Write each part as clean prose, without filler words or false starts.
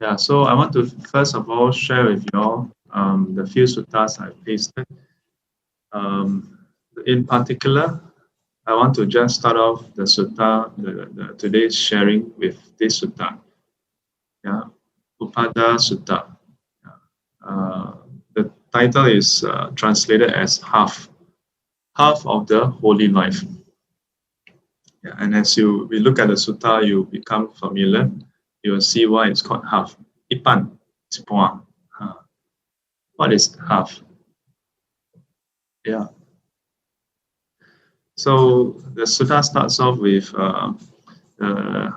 Yeah, so I want to first of all share with you all the few suttas I've pasted. In particular, I want to just start off the sutta, today's sharing with this sutta. Yeah, Upada Sutta. Yeah. The title is translated as half of the holy life. Yeah, and as we look at the sutta, you become familiar. You will see why it's called half. Ipan, it's puan. What is half? Yeah. So the sutta starts off with the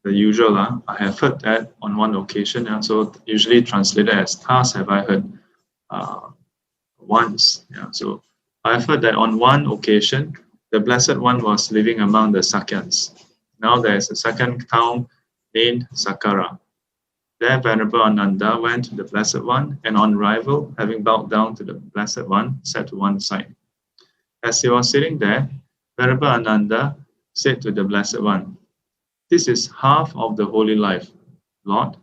usual. I have heard that on one occasion. So usually translated as thus have I heard once. Yeah. So I've heard that on one occasion, the Blessed One was living among the Sakyans. Now there is a second town named Sakara. There Venerable Ananda went to the Blessed One, and on arrival, having bowed down to the Blessed One, sat to one side. As he was sitting there, Venerable Ananda said to the Blessed One, "This is half of the holy life, Lord.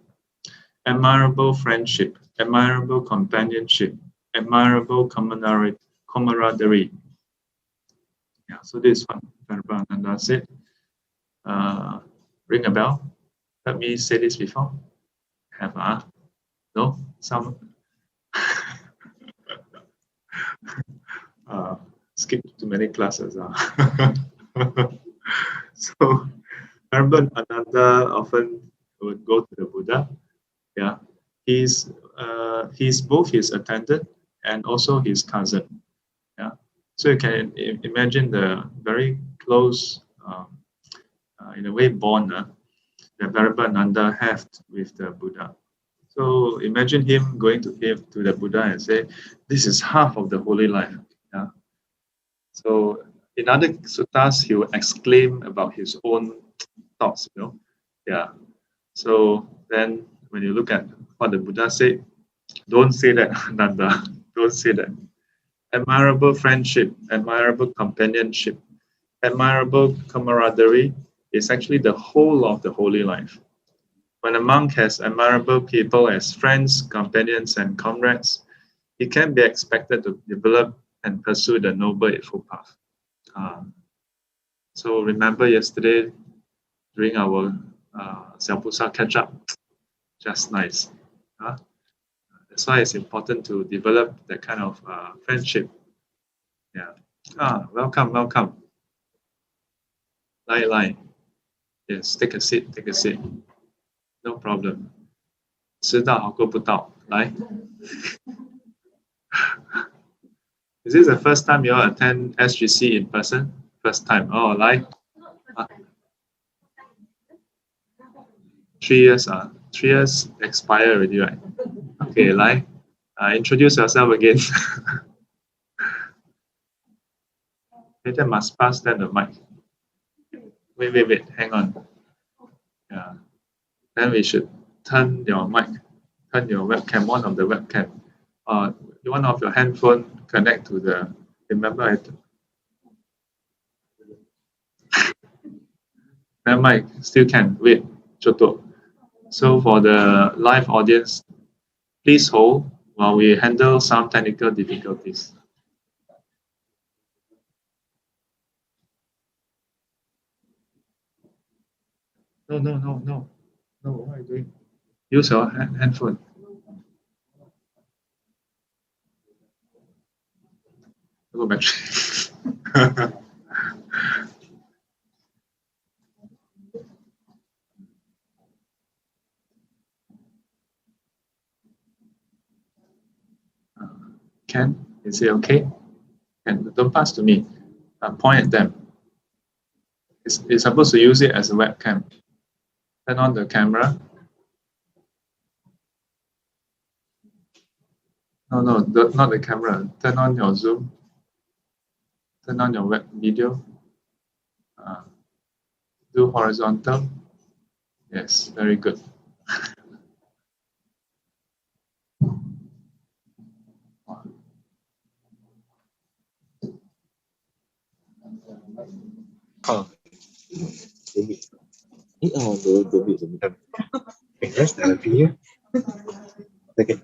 Admirable friendship, admirable companionship, admirable camaraderie." Yeah, so this is what Venerable Ananda said. Ring a bell? Heard me say this before? Have no? Some skip too many classes. So Venerable Ananda often would go to the Buddha. Yeah, he's both his attendant and also his cousin. Yeah, so you can imagine the very close, in a way, bond that Venerable Ananda had with the Buddha. So imagine him going to the Buddha and say, "This is half of the holy life." Yeah. So in other suttas, he will exclaim about his own thoughts. Yeah. So then, when you look at what the Buddha said, don't say that, Nanda. Don't say that. Admirable friendship, admirable companionship, admirable camaraderie is actually the whole of the holy life. When a monk has admirable people as friends, companions, and comrades, he can be expected to develop and pursue the Noble Eightfold Path. So remember yesterday during our Xiaopusa catch-up, just nice. That's why it's important to develop that kind of friendship. Yeah. Welcome. Lai. Yes, take a seat. No problem. 知道好过不到。来。Is this the first time you all attend SGC in person? First time. Oh, 来。3 years. 3 years expire already, right? Okay, 来。Introduce yourself again. Later must pass them the mic. Wait. Hang on. Yeah. Then we should turn your mic, turn your webcam, one of the webcam. One of your handphone connect to the, remember that mic still can, wait, Choto. So for the live audience, please hold while we handle some technical difficulties. No, what are you doing? Use your handphone. Go back. Ken, is it okay? Ken, don't pass to me. Point at them. It's supposed to use it as a webcam. Turn on the camera. No, not the camera. Turn on your Zoom. Turn on your web video. Do horizontal. Yes, very good. where's the video? Okay.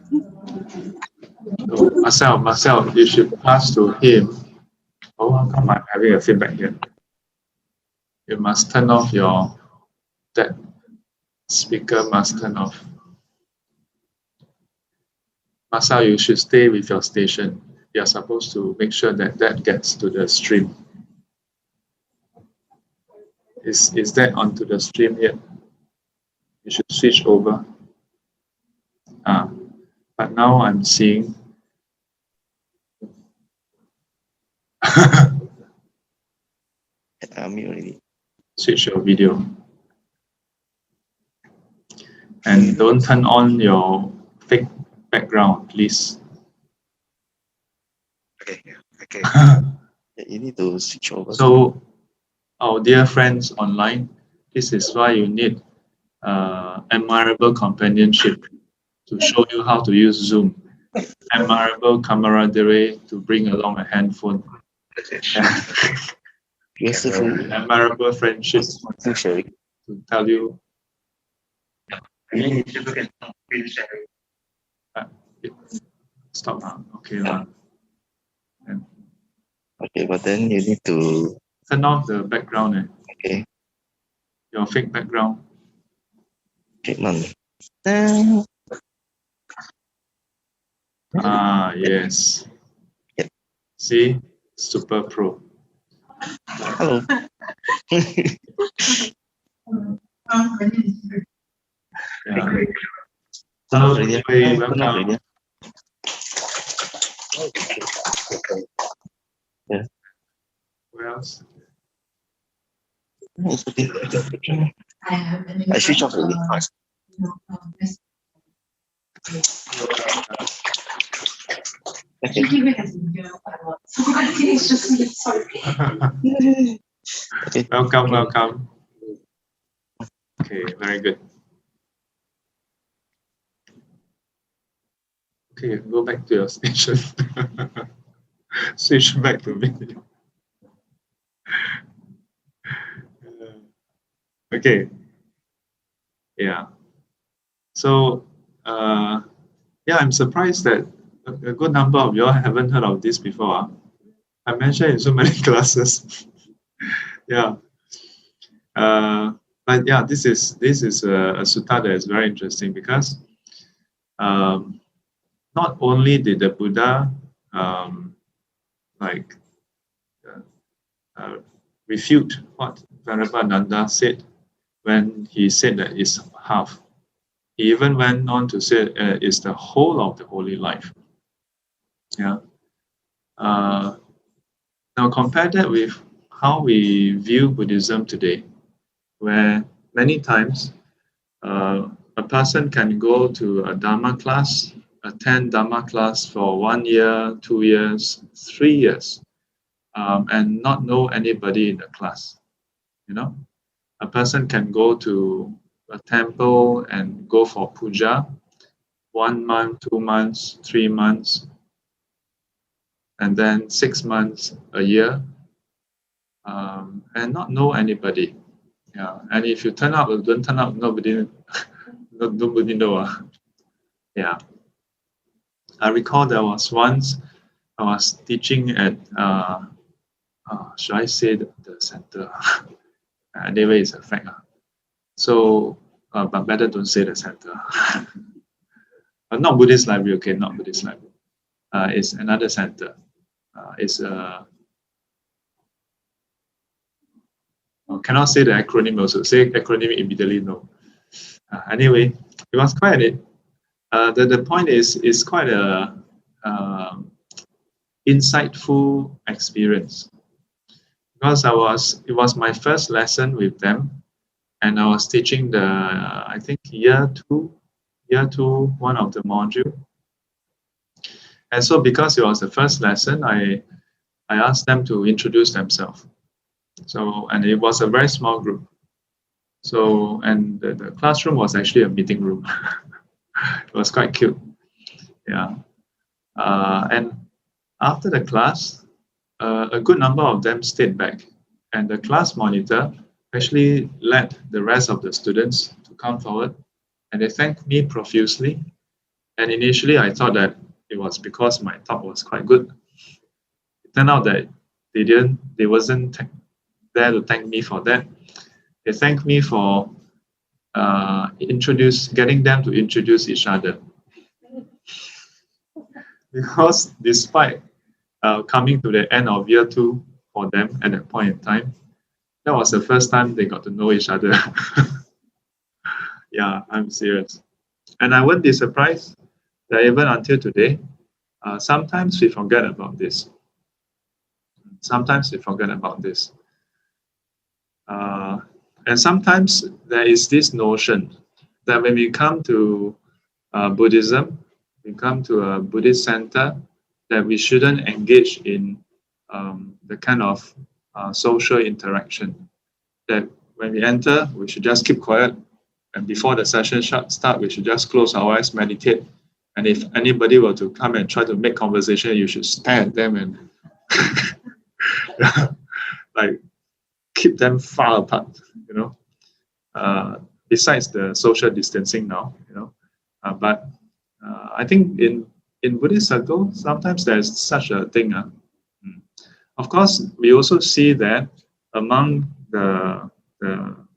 So Marcel, you should pass to him. Oh, how come I'm having a feedback here? You must turn off that speaker must turn off. Marcel, you should stay with your station. You are supposed to make sure that gets to the stream. Is that onto the stream yet? You should switch over. But now I'm seeing. Switch your video. And don't turn on your fake background, please. Okay. Okay. You need to switch over. So, our dear friends online, this is why you need admirable companionship to show you how to use Zoom. Admirable camaraderie to bring along a handphone. Admirable friendship to tell you. Stop now. Okay. Okay, but then you need to turn off the background. Okay. Your fake background. Okay, none. Yes. See? Super pro. Hello. Yeah. Hello, anyway, welcome. Yeah. Where else? I switch off already. Okay. Welcome. Okay, very good. Okay, go back to your station. Switch back to video. Okay. Yeah. So, yeah, I'm surprised that a good number of you all haven't heard of this before. I mentioned in so many classes. Yeah. But yeah, this is a sutta that is very interesting because not only did the Buddha refute what Venerable Nanda said when he said that it's half. He even went on to say it's the whole of the holy life. Yeah. Now compare that with how we view Buddhism today, where many times a person can go to a Dharma class, attend Dharma class for 1 year, 2 years, 3 years, and not know anybody in the class. You know, a person can go to a temple and go for puja 1 month, 2 months, 3 months, and then 6 months, a year, and not know anybody. Yeah, and if you turn up or don't turn up, nobody know. Yeah. I recall there was once I was teaching at should I say the center? Anyway, it's a fact. So, but better don't say the center. Not Buddhist library, okay, not Buddhist library. It's another center. It's cannot say the acronym also. Say acronym immediately, no. Anyway, it was quite the point is it's quite a insightful experience because it was my first lesson with them, and I was teaching the I think year two, one of the module. And so because it was the first lesson, I asked them to introduce themselves. So, and it was a very small group. So, and the classroom was actually a meeting room. It was quite cute. Yeah. And after the class, a good number of them stayed back. And the class monitor actually led the rest of the students to come forward and they thanked me profusely. And initially, I thought that it was because my talk was quite good. It turned out that they wasn't there to thank me for that. They thanked me for getting them to introduce each other. Because despite coming to the end of year 2 for them at that point in time, that was the first time they got to know each other. Yeah, I'm serious. And I wouldn't be surprised that even until today, sometimes we forget about this. Sometimes we forget about this. And sometimes there is this notion that when we come to Buddhism, we come to a Buddhist center, that we shouldn't engage in the kind of social interaction. That when we enter, we should just keep quiet. And before the session start, we should just close our eyes, meditate. And if anybody were to come and try to make conversation, you should stare at them and like keep them far apart, you know. Besides the social distancing now, you know. But I think in Buddhist circle, sometimes there's such a thing. Of course, we also see that among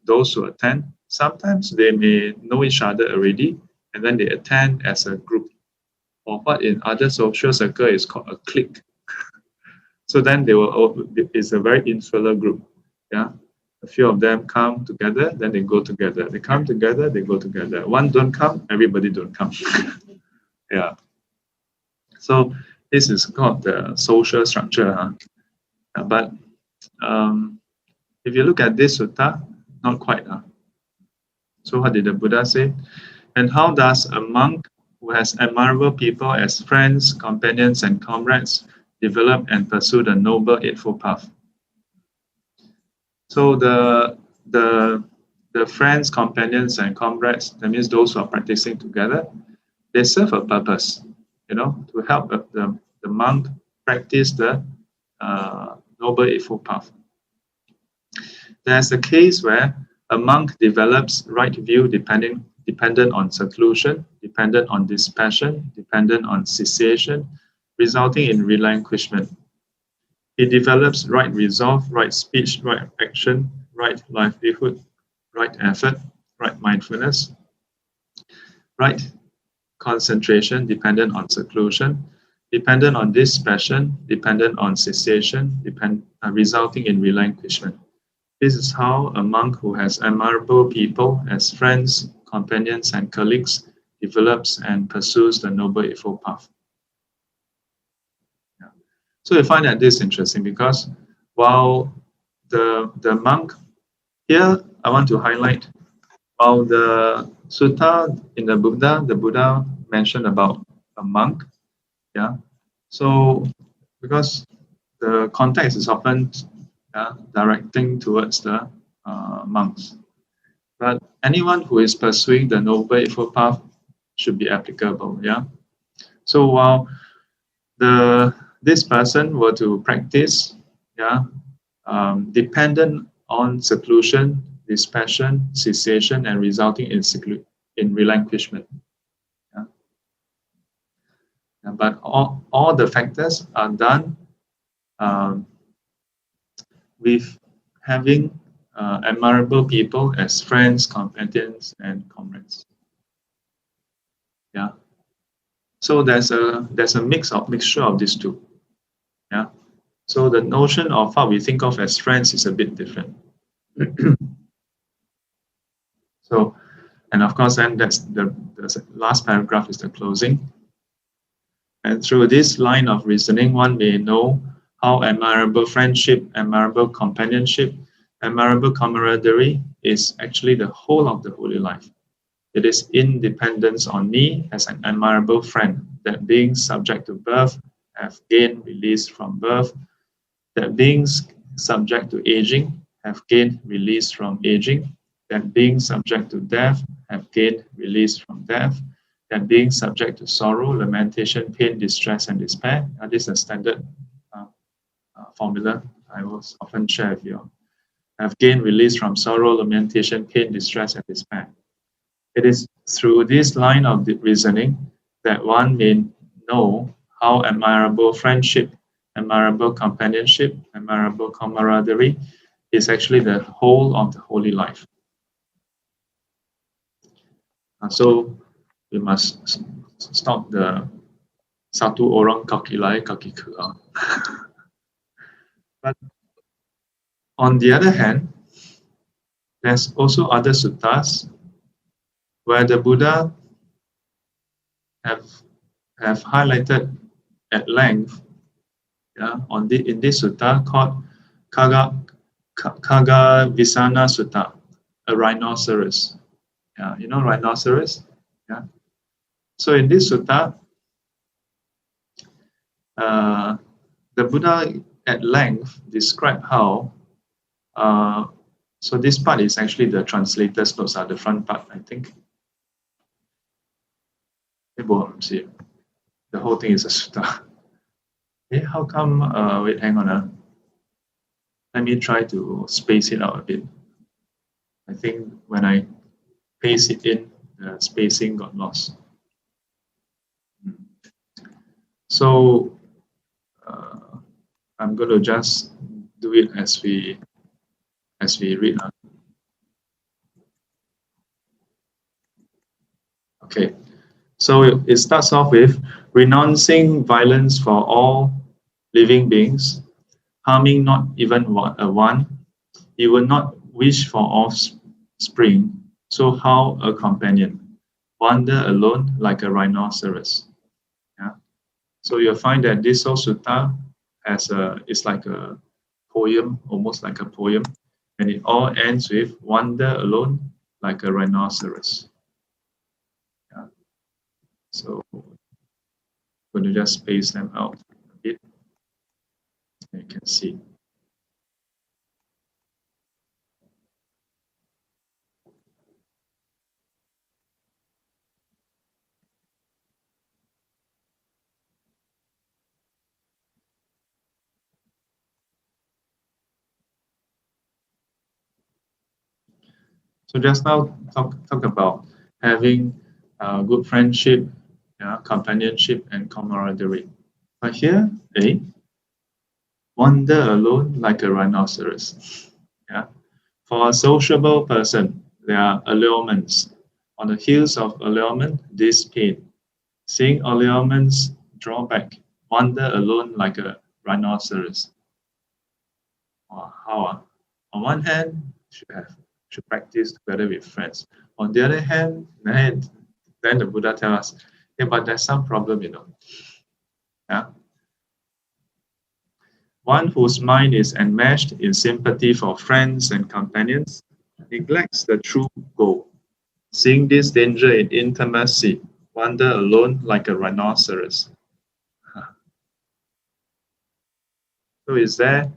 those who attend, sometimes they may know each other already, and then they attend as a group, or what in other social circle is called a clique. So then it's a very insular group. Yeah, a few of them come together, then they go together. They come together, they go together. One don't come, everybody don't come. Yeah. So this is called the social structure. But if you look at this sutta, not quite. So what did the Buddha say? And how does a monk who has admirable people as friends, companions, and comrades develop and pursue the Noble Eightfold Path? So the friends, companions, and comrades, that means those who are practicing together, they serve a purpose, you know, to help the monk practice the Noble Eightfold Path. There's a case where a monk develops right view dependent on seclusion, dependent on dispassion, dependent on cessation, resulting in relinquishment. He develops right resolve, right speech, right action, right livelihood, right effort, right mindfulness, right concentration, dependent on seclusion, dependent on dispassion, dependent on cessation, resulting in relinquishment. This is how a monk who has admirable people as friends, companions, and colleagues develops and pursues the Noble Eightfold Path. Yeah. So I find that this is interesting because while the monk, here I want to highlight, while the sutta in the Buddha mentioned about a monk. Yeah. So because the context is often directing towards the monks. But anyone who is pursuing the Noble Eightfold Path should be applicable. Yeah. So while this person were to practice, dependent on seclusion, dispassion, cessation, and resulting in relinquishment. Yeah. But all the factors are done with having admirable people as friends, companions, and comrades. Yeah. So there's a mixture of these two. Yeah. So the notion of what we think of as friends is a bit different. So, and of course, then that's the last paragraph is the closing. And through this line of reasoning, one may know how admirable friendship, admirable companionship, admirable camaraderie is actually the whole of the holy life. It is independence on me as an admirable friend, that being subject to birth, have gained release from birth, that being subject to aging, have gained release from aging, that being subject to death, have gained release from death, that being subject to sorrow, lamentation, pain, distress, and despair. This is a standard formula I will often share with you. Have gained release from sorrow, lamentation, pain, distress, and despair. It is through this line of the reasoning that one may know how admirable friendship, admirable companionship, admirable camaraderie is actually the whole of the holy life. So we must stop the satu orang kaki lai kaki ke. But on the other hand, there's also other suttas where the Buddha have highlighted at length, in this sutta called Kagavisana Sutta, a rhinoceros. Yeah, you know rhinoceros? Yeah. So in this sutta, the Buddha at length described how, so this part is actually the translator's notes, the front part, I think. See, the whole thing is a sutta. Hey, how come, wait, hang on. Let me try to space it out a bit. I think when I paste it in, the spacing got lost. So I'm going to just do it as we read. Okay, so it starts off with renouncing violence for all living beings, harming not even one. He will not wish for offspring, so how a companion? Wander alone like a rhinoceros. Yeah. So you'll find that this whole sutta is like a poem, almost like a poem, and it all ends with wander alone like a rhinoceros. Yeah. So I'm going to just space them out a bit. You can see. So just now talk about having good friendship, companionship, and camaraderie. But here, wander alone like a rhinoceros. Yeah. For a sociable person, there are allurements. On the heels of allurement, this pain. Seeing allurements draw back, wander alone like a rhinoceros. How? On one hand, should practice together with friends. On the other hand, then the Buddha tells us, hey, but there's some problem, Yeah. One whose mind is enmeshed in sympathy for friends and companions neglects the true goal. Seeing this danger in intimacy, wander alone like a rhinoceros. So is there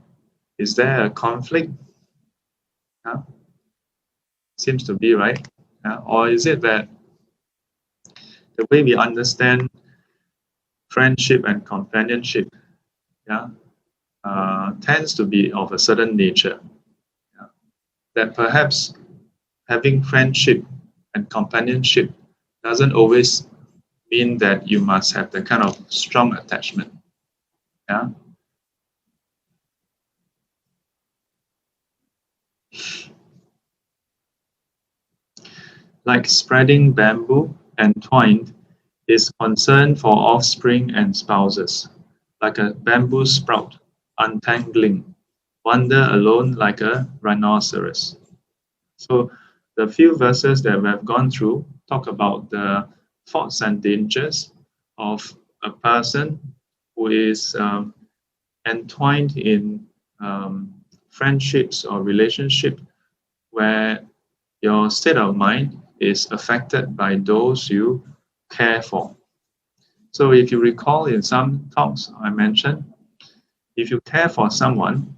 a conflict? Seems to be, right? Or is it that the way we understand friendship and companionship tends to be of a certain nature? That perhaps having friendship and companionship doesn't always mean that you must have the kind of strong attachment. Yeah. Like spreading bamboo entwined is concern for offspring and spouses, like a bamboo sprout untangling, wander alone like a rhinoceros. So the few verses that we have gone through talk about the faults and dangers of a person who is entwined in friendships or relationship where your state of mind is affected by those you care for. So if you recall in some talks I mentioned, if you care for someone,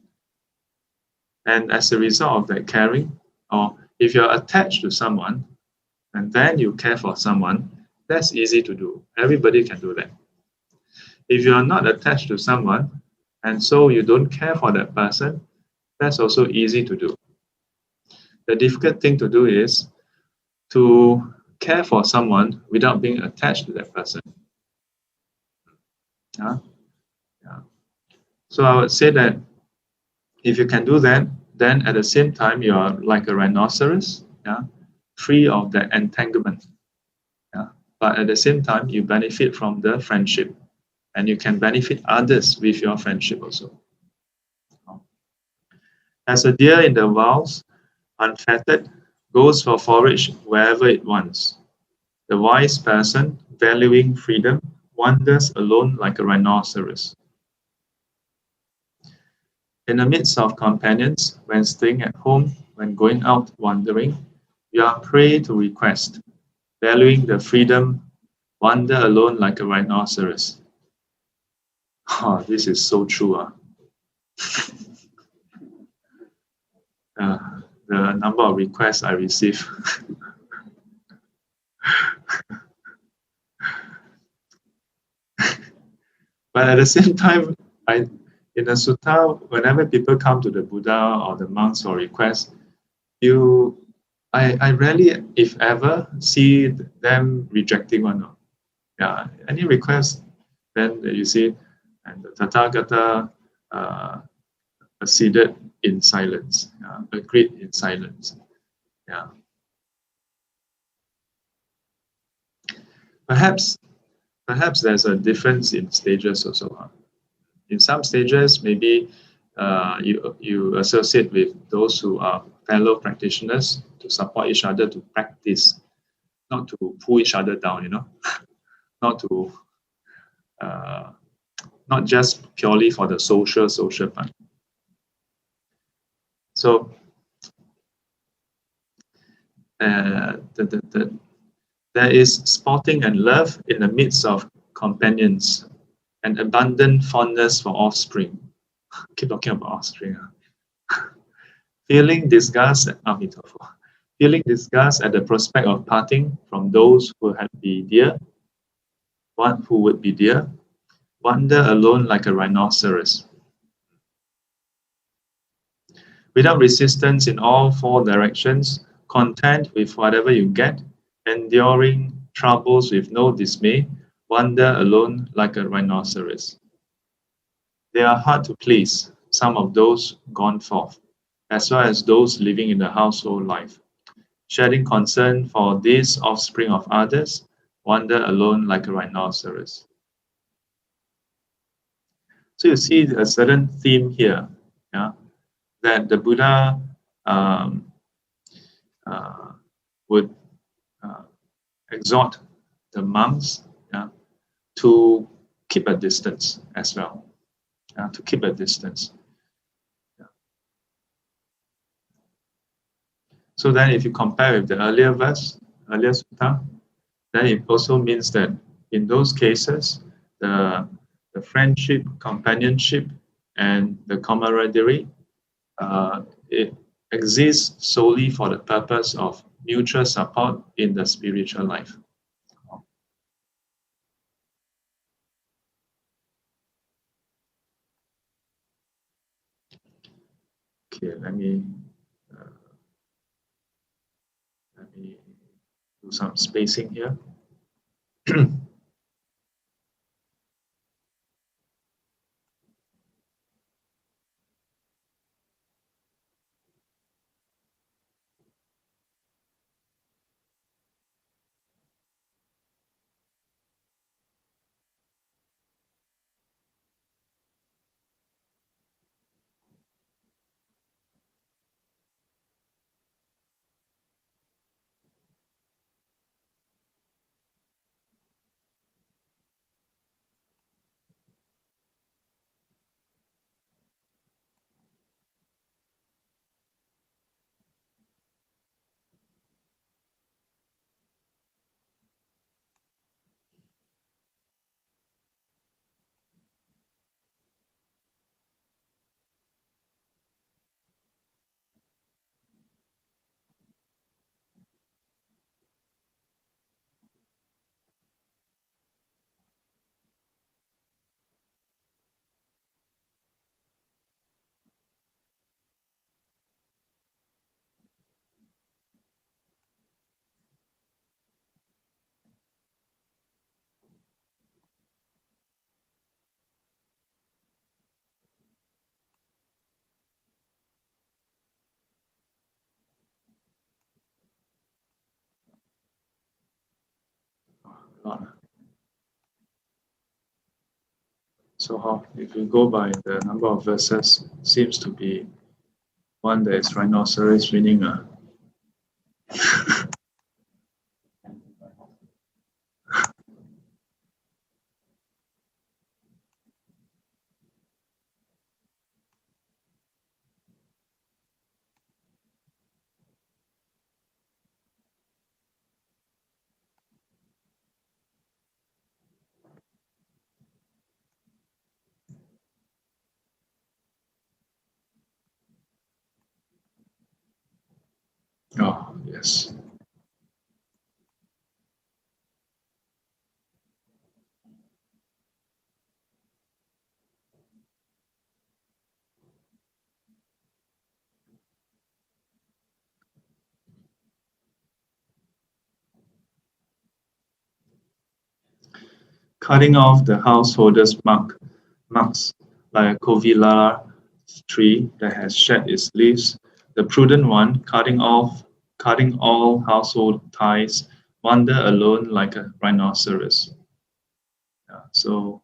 and as a result of that caring, or if you're attached to someone, and then you care for someone, that's easy to do. Everybody can do that. If you are not attached to someone, and so you don't care for that person, that's also easy to do. The difficult thing to do is to care for someone without being attached to that person. Yeah? Yeah. So I would say that if you can do that, then at the same time you are like a rhinoceros, yeah, free of that entanglement. Yeah. But at the same time, you benefit from the friendship, and you can benefit others with your friendship also. As a deer in the wilds, unfettered, goes for forage wherever it wants. The wise person, valuing freedom, wanders alone like a rhinoceros. In the midst of companions, when staying at home, when going out wandering, you are prey to request, valuing the freedom, wander alone like a rhinoceros. Oh, this is so true. The number of requests I receive. But at the same time, in the sutta, whenever people come to the Buddha or the monks for requests, I rarely, if ever, see them rejecting one. Yeah, any request, then you see, and the Tathagata acceded in silence, agreed in silence. Yeah. Perhaps there's a difference in stages also. In some stages, maybe you associate with those who are fellow practitioners to support each other to practice, not to pull each other down, not to not just purely for the social part. So there is sporting and love in the midst of companions, and abundant fondness for offspring. Keep talking about offspring. Feeling disgust, feeling disgust at the prospect of parting from those who would be dear, wander alone like a rhinoceros. Without resistance in all four directions, content with whatever you get, enduring troubles with no dismay, wander alone like a rhinoceros. They are hard to please, some of those gone forth, as well as those living in the household life. Shedding concern for these offspring of others, wander alone like a rhinoceros. So you see a certain theme here, yeah, that the Buddha would exhort the monks, yeah, to keep a distance as well, to keep a distance. Yeah. So then if you compare with the earlier sutta, then it also means that in those cases, the friendship, companionship, and the camaraderie, it exists solely for the purpose of mutual support in the spiritual life. Okay, let me do some spacing here. lot. So how, if you go by the number of verses, seems to be one that is rhinoceros winning. Oh, yes. Cutting off the householder's marks like a covillar tree that has shed its leaves, the prudent one, cutting all household ties, wander alone like a rhinoceros. Yeah, so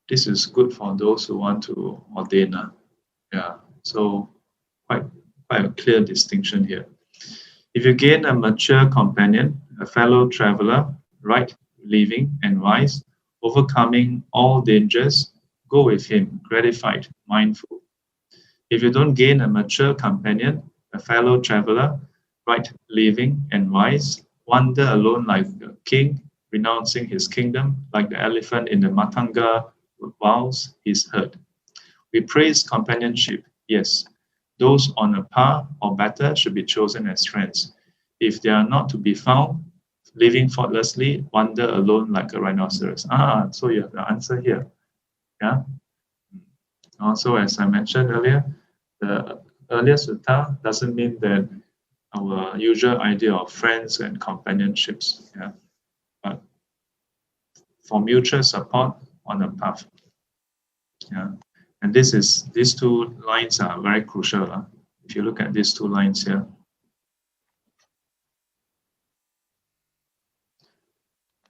this is good for those who want to ordain. Yeah, so quite a clear distinction here. If you gain a mature companion, a fellow traveler, right, living, and wise, overcoming all dangers, go with him, gratified, mindful. If you don't gain a mature companion, a fellow traveler, right, living, and wise, wander alone like a king, renouncing his kingdom, like the elephant in the matanga vows his herd. We praise companionship, yes. Those on a par or better should be chosen as friends. If they are not to be found, living faultlessly, wander alone like a rhinoceros. So you have the answer here. Yeah. Also, as I mentioned earlier, the earlier sutta doesn't mean that our usual idea of friends and companionships. Yeah. But for mutual support on a path. Yeah. And these two lines are very crucial. If you look at these two lines here.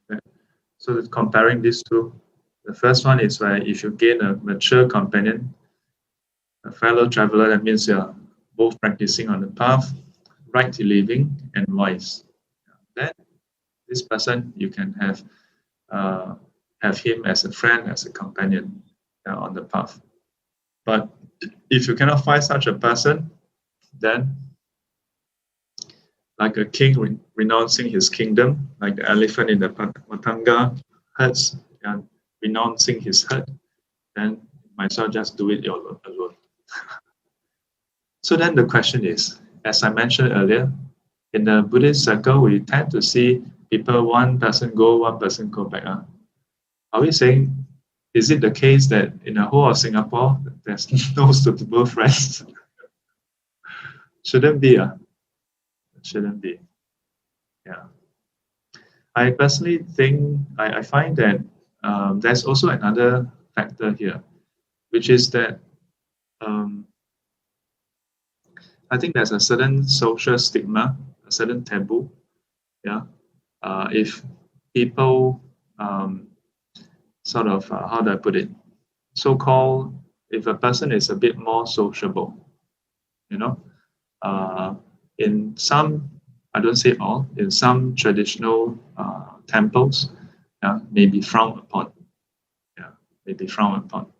Okay. So comparing these two, the first one is where if you gain a mature companion, a fellow traveler, that means you're both practicing on the path, right living, and wise. Then this person you can have him as a friend, as a companion on the path. But if you cannot find such a person, then like a king renouncing his kingdom, like the elephant in the matanga herds, and renouncing his herd, then might as well just do it alone. So then the question is, as I mentioned earlier, in the Buddhist circle, we tend to see people, one person go, one person go back. Are we saying, is it the case that in the whole of Singapore, there's no suitable friends? Shouldn't be. Shouldn't be. Yeah. I personally think, I find that there's also another factor here, which is that I think there's a certain social stigma, a certain taboo. Yeah. If people sort of, how do I put it? So-called, if a person is a bit more sociable, in some, I don't say all, in some traditional temples, may be frowned upon. Yeah, may be frowned upon.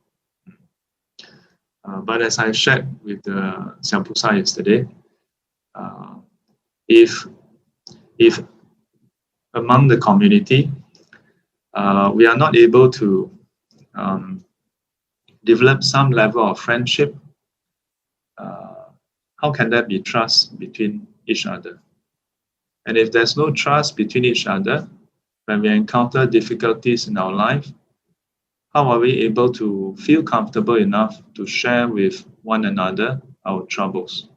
But as I shared with the Xiaopusa yesterday, if among the community, we are not able to develop some level of friendship, how can there be trust between each other? And if there's no trust between each other, when we encounter difficulties in our life, how are we able to feel comfortable enough to share with one another our troubles?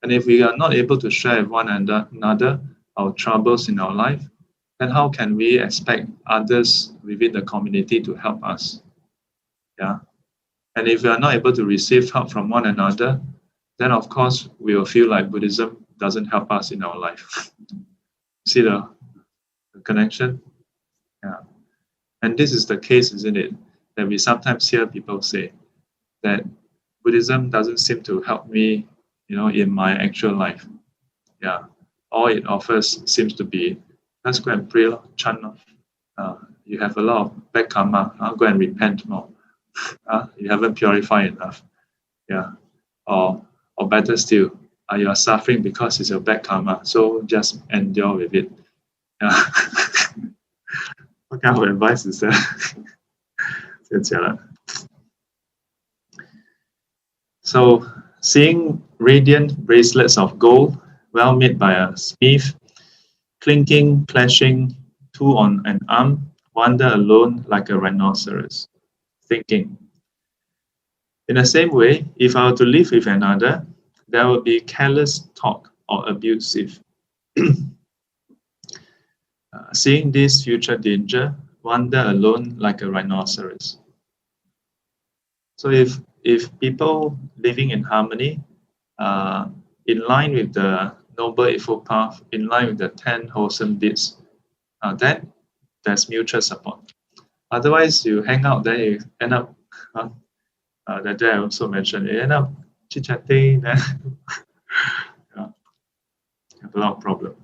And if we are not able to share with one another our troubles in our life, then how can we expect others within the community to help us? Yeah. And if we are not able to receive help from one another, then of course we will feel like Buddhism doesn't help us in our life. See the connection? And this is the case, isn't it? That we sometimes hear people say that Buddhism doesn't seem to help me, in my actual life. Yeah, all it offers seems to be, let's go and pray, chant. You have a lot of bad karma. Go and repent more. You haven't purified enough. Yeah, or better still, you are suffering because it's your bad karma. So just endure with it. Yeah. What kind of advice is that? So, seeing radiant bracelets of gold, well made by a smith, clinking, clashing, two on an arm, wander alone like a rhinoceros, thinking. In the same way, if I were to live with another, there will be careless talk or abusive. Seeing this future danger, wander alone like a rhinoceros. So if people living in harmony, in line with the Noble Eightfold Path, in line with the 10 wholesome deeds, then there's mutual support. Otherwise, you hang out, then you end up, that day I also mentioned, you end up chit-chatting, then have a lot of problem.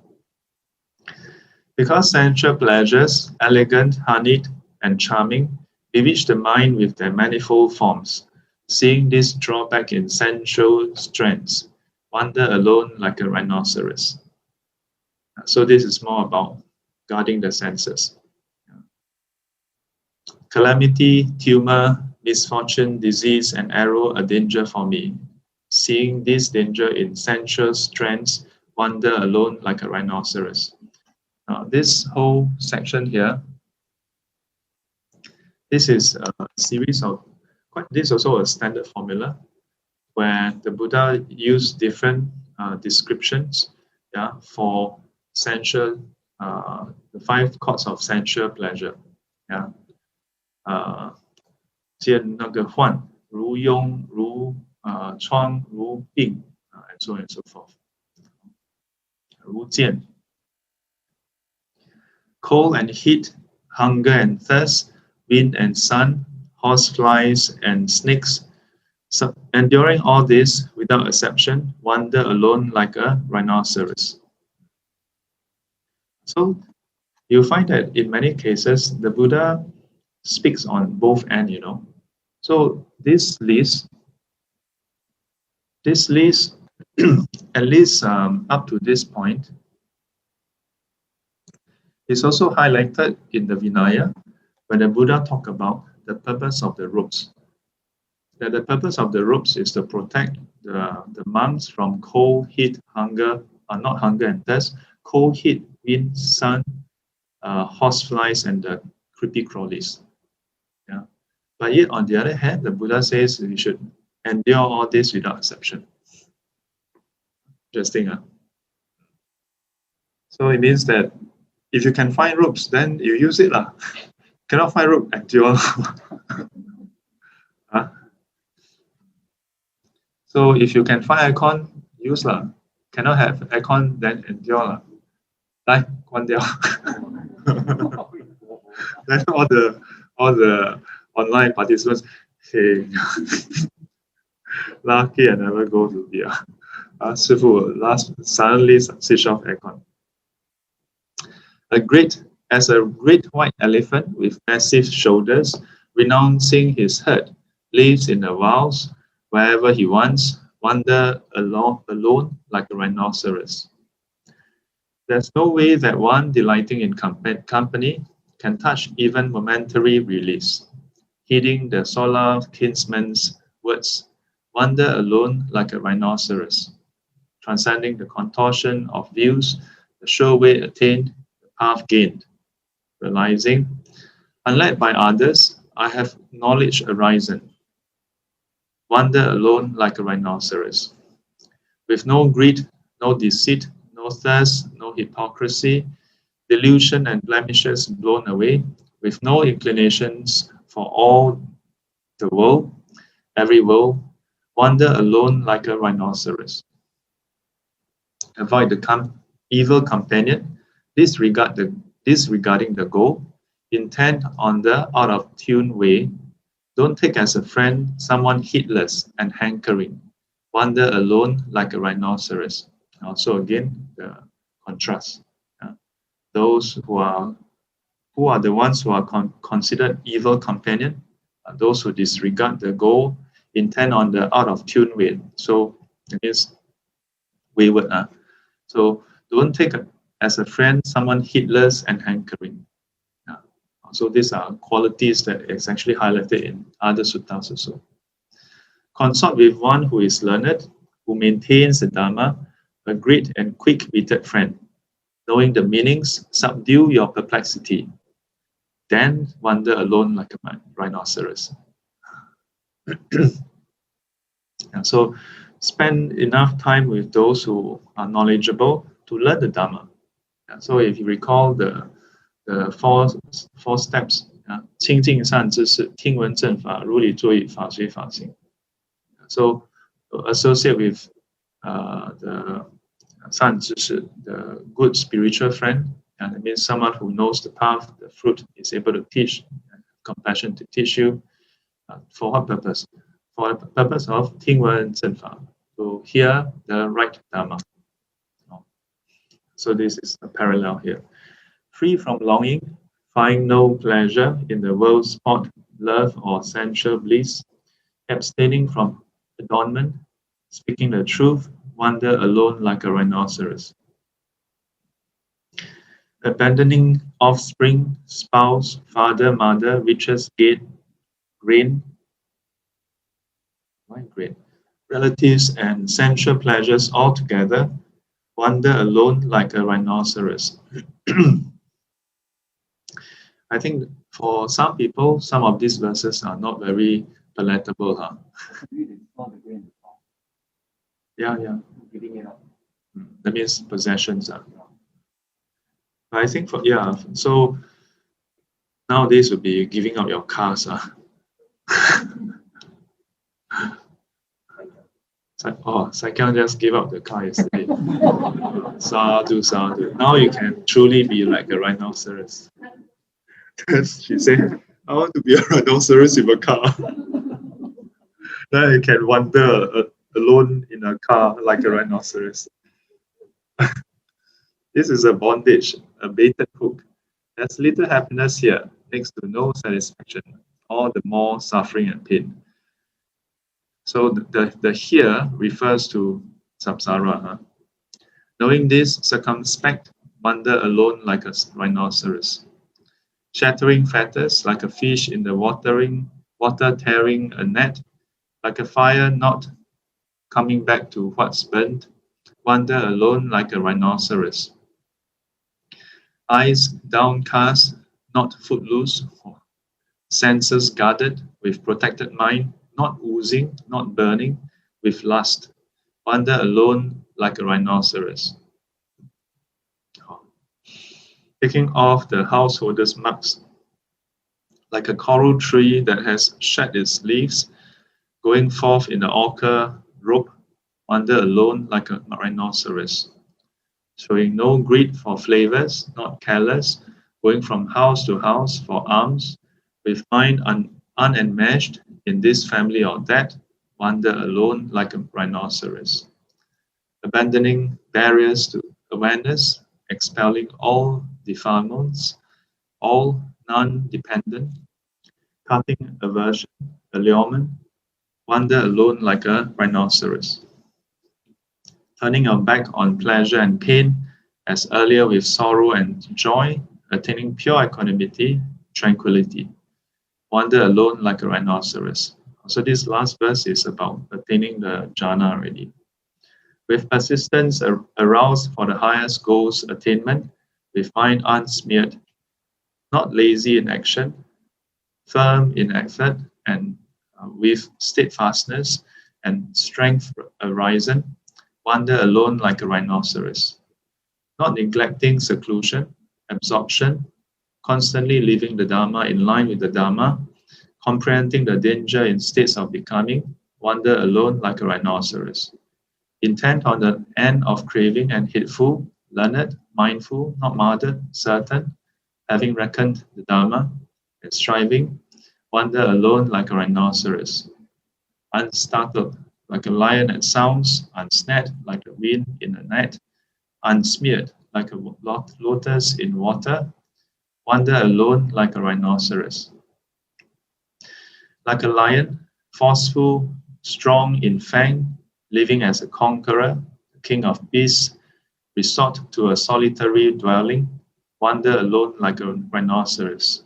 Because sensual pleasures, elegant, honeyed, and charming, bewitch the mind with their manifold forms. Seeing this drawback in sensual strengths, wander alone like a rhinoceros. So this is more about guarding the senses. Calamity, tumor, misfortune, disease, and arrow are danger for me. Seeing this danger in sensual strengths, wander alone like a rhinoceros. Now, this whole section here, this is a series of, this is also a standard formula where the Buddha used different descriptions for sensual, the 5 courts of sensual pleasure. 见那个患如痈如疮如病 and so on and so forth. 如见 cold and heat, hunger and thirst, wind and sun, horseflies and snakes. So, enduring all this without exception, wander alone like a rhinoceros. So you find that in many cases, the Buddha speaks on both ends, So this list, at least up to this point, is also highlighted in the Vinaya when the Buddha talked about the purpose of the robes. That the purpose of the robes is to protect the monks from cold, heat, hunger, not hunger and thirst, cold, heat, wind, sun, horseflies, and the creepy crawlies. But yet, on the other hand, the Buddha says we should endure all this without exception. Interesting, huh? So it means that if you can find ropes, then you use it. Cannot find rope, endure. Huh? So if you can find aircon, use lah. Cannot have aircon, then endure lah. 来，关掉。Then all the online participants, hey, lucky I never go to the 师父 suddenly switch off aircon. As a great white elephant with massive shoulders, renouncing his herd, lives in the wilds wherever he wants, wander alone like a rhinoceros. There's no way that one delighting in company can touch even momentary release. Heeding the solar kinsman's words, wander alone like a rhinoceros, transcending the contortion of views, the sure way attained, the path gained, realizing, unled by others, I have knowledge arisen. Wander alone like a rhinoceros, with no greed, no deceit, no thirst, no hypocrisy, delusion and blemishes blown away, with no inclinations for all the world, every world, wander alone like a rhinoceros. Avoid the evil companion, disregarding the goal, intent on the out-of-tune way. Don't take as a friend someone heedless and hankering, wander alone like a rhinoceros. Also again, the contrast. Those who are the ones who are considered evil companion, those who disregard the goal, intent on the out-of-tune way. So it is wayward. So don't take as a friend someone heedless and hankering. So these are qualities that is actually highlighted in other suttas also. Consort with one who is learned, who maintains the Dharma, a great and quick-witted friend. Knowing the meanings, subdue your perplexity. Then wander alone like a rhinoceros. So spend enough time with those who are knowledgeable to learn the Dharma. So if you recall the four steps, 清净善知识, 听闻正法, 如理作意, 法随法行. So associate with the 善知识, the good spiritual friend, and it means someone who knows the path, the fruit, is able to teach, compassion to teach you. For what purpose? For the purpose of 听闻正法, to hear the right Dharma. So this is a parallel here. Free from longing, find no pleasure in the world's sport, love, or sensual bliss, abstaining from adornment, speaking the truth, wander alone like a rhinoceros. Abandoning offspring, spouse, father, mother, riches, grain, relatives, and sensual pleasures altogether, wander alone like a rhinoceros. I think for some people, some of these verses are not very palatable. Yeah. Giving it up. That means possessions. I think so nowadays would be giving up your cars. Saikang just gave up the car yesterday. Sadhu. Now you can truly be like a rhinoceros. She said, I want to be a rhinoceros with a car. Then you can wander alone in a car like a rhinoceros. This is a bondage, a baited hook. There's little happiness here, next to no satisfaction, all the more suffering and pain. So the here refers to samsara. Knowing this, circumspect, wander alone like a rhinoceros. Shattering fetters like a fish in the water tearing a net, like a fire not coming back to what's burnt, wander alone like a rhinoceros. Eyes downcast, not footloose, senses guarded with protected mind, not oozing, not burning, with lust, wander alone like a rhinoceros. Taking off the householder's marks, like a coral tree that has shed its leaves, going forth in the ochre robe, wander alone like a rhinoceros. Showing no greed for flavors, not careless, going from house to house for alms, with mind unenmeshed in this family or that, wander alone like a rhinoceros. Abandoning barriers to awareness, expelling all defilements, all non-dependent, cutting aversion, allurement, wander alone like a rhinoceros. Turning your back on pleasure and pain, as earlier with sorrow and joy, attaining pure equanimity, tranquility. Wander alone like a rhinoceros. So this last verse is about attaining the jhana already. With persistence aroused for the highest goals attainment, with mind unsmeared, not lazy in action, firm in effort, and with steadfastness and strength arisen, wander alone like a rhinoceros. Not neglecting seclusion, absorption, constantly living the Dharma in line with the Dharma, comprehending the danger in states of becoming, wander alone like a rhinoceros. Intent on the end of craving and hateful, learned, mindful, not martyred, certain, having reckoned the Dharma and striving, wander alone like a rhinoceros, unstartled like a lion at sounds, unsnared like the wind in a net, unsmeared like a lotus in water, wander alone like a rhinoceros. Like a lion, forceful, strong in fang, living as a conqueror, the king of beasts, resort to a solitary dwelling, wander alone like a rhinoceros.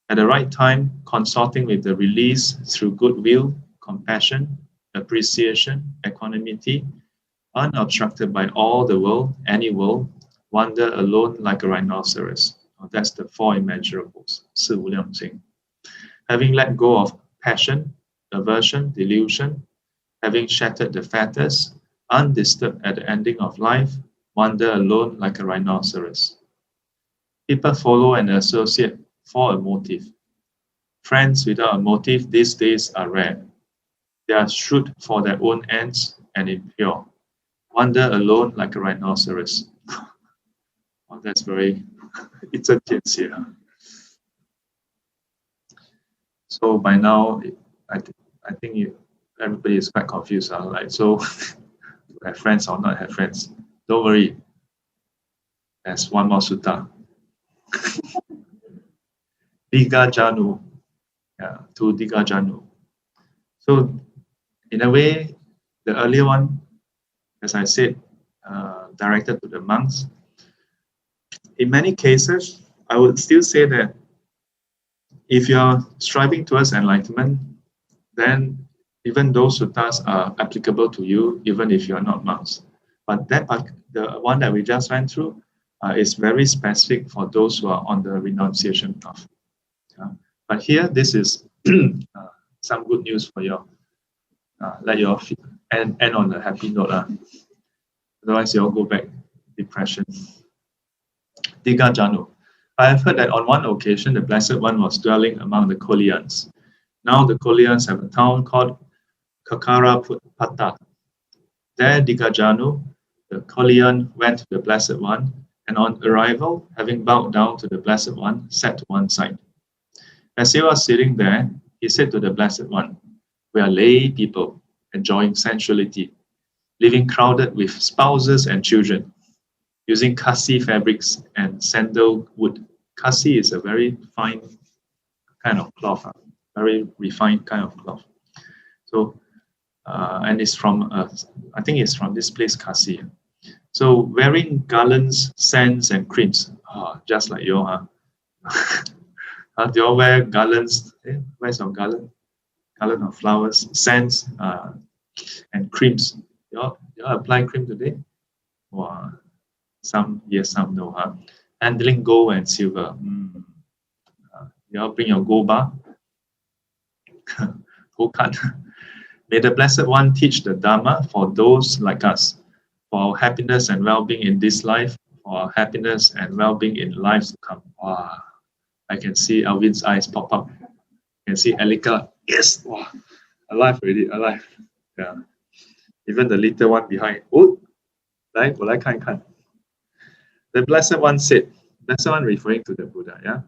At the right time, consorting with the release through goodwill, compassion, appreciation, equanimity, unobstructed by all the world, any world, wander alone like a rhinoceros. Oh, that's the four immeasurables, 四无量心. Having let go of passion, aversion, delusion, having shattered the fetters, undisturbed at the ending of life, wander alone like a rhinoceros. People follow and associate for a motive. Friends without a motive these days are rare. They are shrewd for their own ends and impure. Wander alone like a rhinoceros. Oh, that's very, it's a tense here. So by now, I think everybody is quite confused. Like, so have friends or not have friends? Don't worry. There's one more sutta. Diga Janu. Yeah, to Diga Janu. So in a way, the earlier one, as I said, directed to the monks. In many cases, I would still say that if you are striving towards enlightenment, then even those suttas are applicable to you, even if you are not monks. But that the one that we just went through is very specific for those who are on the renunciation path. But here, this is some good news for you. Let you all end on a happy note. Otherwise, you all go back depression. Diga Janu. I have heard that on one occasion, the Blessed One was dwelling among the Kolyans. Now the Kolyans have a town called Kakaraputta. There, Diga Janu, the Kolyan, went to the Blessed One, and on arrival, having bowed down to the Blessed One, sat to one side. As he was sitting there, he said to the Blessed One, "We are lay people, enjoying sensuality, living crowded with spouses and children, using kasi fabrics and sandalwood." Kasi is a very fine kind of cloth, very refined kind of cloth. So, and it's from, I think it's from this place, Kasi. So, wearing garlands, scents, and creams, just like you, huh? Do you all wear garlands? Where's your garland? Garland of flowers, scents, and creams. You all apply cream today? Wow. Some yes, some no. Huh? Handling gold and silver. You all bring your gold bar. Gold card. May the Blessed One teach the Dharma for those like us, for our happiness and well-being in this life, for our happiness and well-being in lives to come. Wow. I can see Alvin's eyes pop up. I can see Elika. Yes! Wow. Alive already, alive. Yeah. Even the little one behind. Oh, like, will I can. The Blessed One said, Blessed One referring to the Buddha, yeah?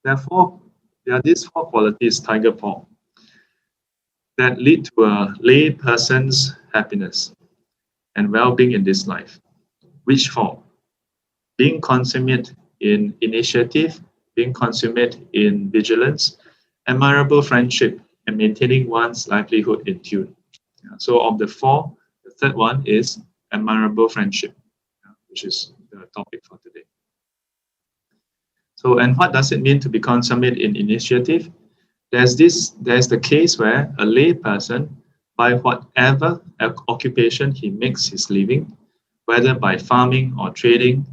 Therefore, there are these four qualities, tiger paw, that lead to a lay person's happiness and well-being in this life. Which four? Being consummate in initiative, being consummate in vigilance, admirable friendship, and maintaining one's livelihood in tune. So of the four, the third one is admirable friendship, which is the topic for today. So, and what does it mean to be consummate in initiative? There's the case where a lay person, by whatever occupation he makes his living, whether by farming or trading,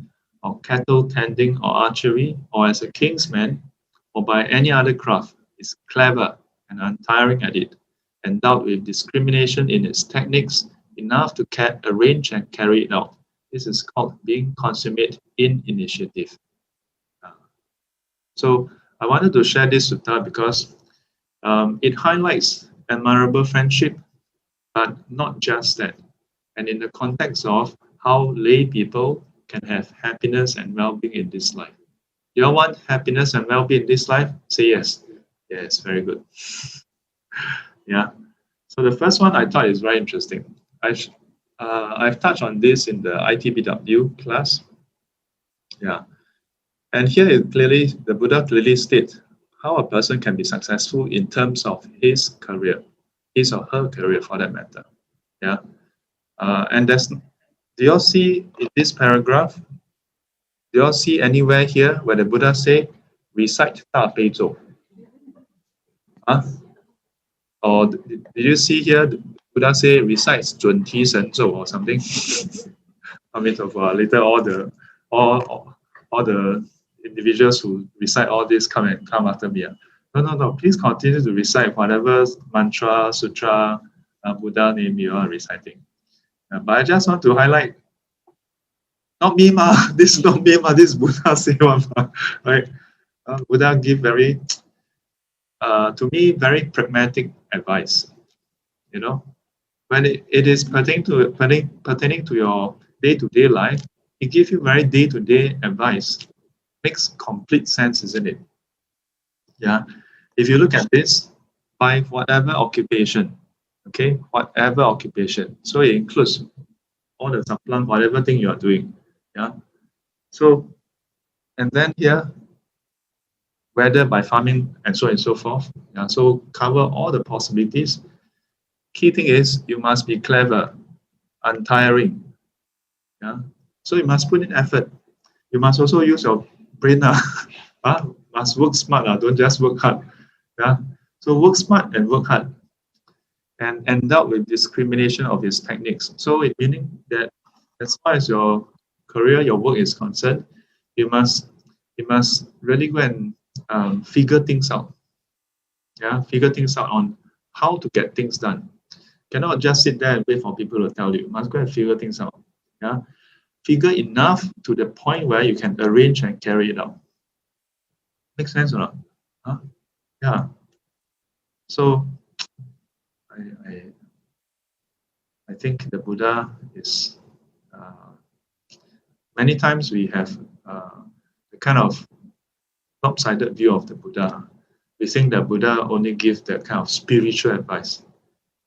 or cattle tending or archery, or as a king's man, or by any other craft, is clever and untiring at it, endowed with discrimination in its techniques, enough to arrange and carry it out. This is called being consummate in initiative. So I wanted to share this sutta because it highlights admirable friendship, but not just that. And in the context of how lay people can have happiness and well-being in this life. You all want happiness and well-being in this life? Say yes. Yes, very good. Yeah. So the first one I thought is very interesting. I've touched on this in the ITBW class. Yeah. And here the Buddha clearly states how a person can be successful in terms of his career, his or her career for that matter. Yeah. And do you all see in this paragraph, do you all see anywhere here where the Buddha say, recite Da Bei Zhou? Huh? Or did you see here the Buddha say recites 准提神咒 or something? I mean, later all the individuals who recite all this come after me. No. Please continue to recite whatever mantra, sutra, Buddha name you are reciting. But I just want to highlight, not me ma. This is not me ma. This is Buddha say one ma. Right? Buddha give very, to me, very pragmatic advice. You know, when it is pertaining to your day-to-day life, it gives you very day-to-day advice. Makes complete sense, isn't it? Yeah. If you look at this, by whatever occupation, okay, whatever occupation. So it includes all the supplant, whatever thing you are doing. Yeah. So, and then here, whether by farming and so on and so forth. Yeah. So cover all the possibilities. Key thing is you must be clever, untiring. Yeah. So you must put in effort. You must also use your brain. Must work smart. Don't just work hard. Yeah. So work smart and work hard. And end up with discrimination of his techniques. So it meaning that as far as your career, your work is concerned, you must really go and figure things out. Yeah, figure things out on how to get things done. Cannot just sit there and wait for people to tell you. Must go and figure things out. Yeah, figure enough to the point where you can arrange and carry it out. Make sense or not? Huh? Yeah. So I think the Buddha is many times we have the kind of lopsided view of the Buddha. We think that Buddha only gives that kind of spiritual advice.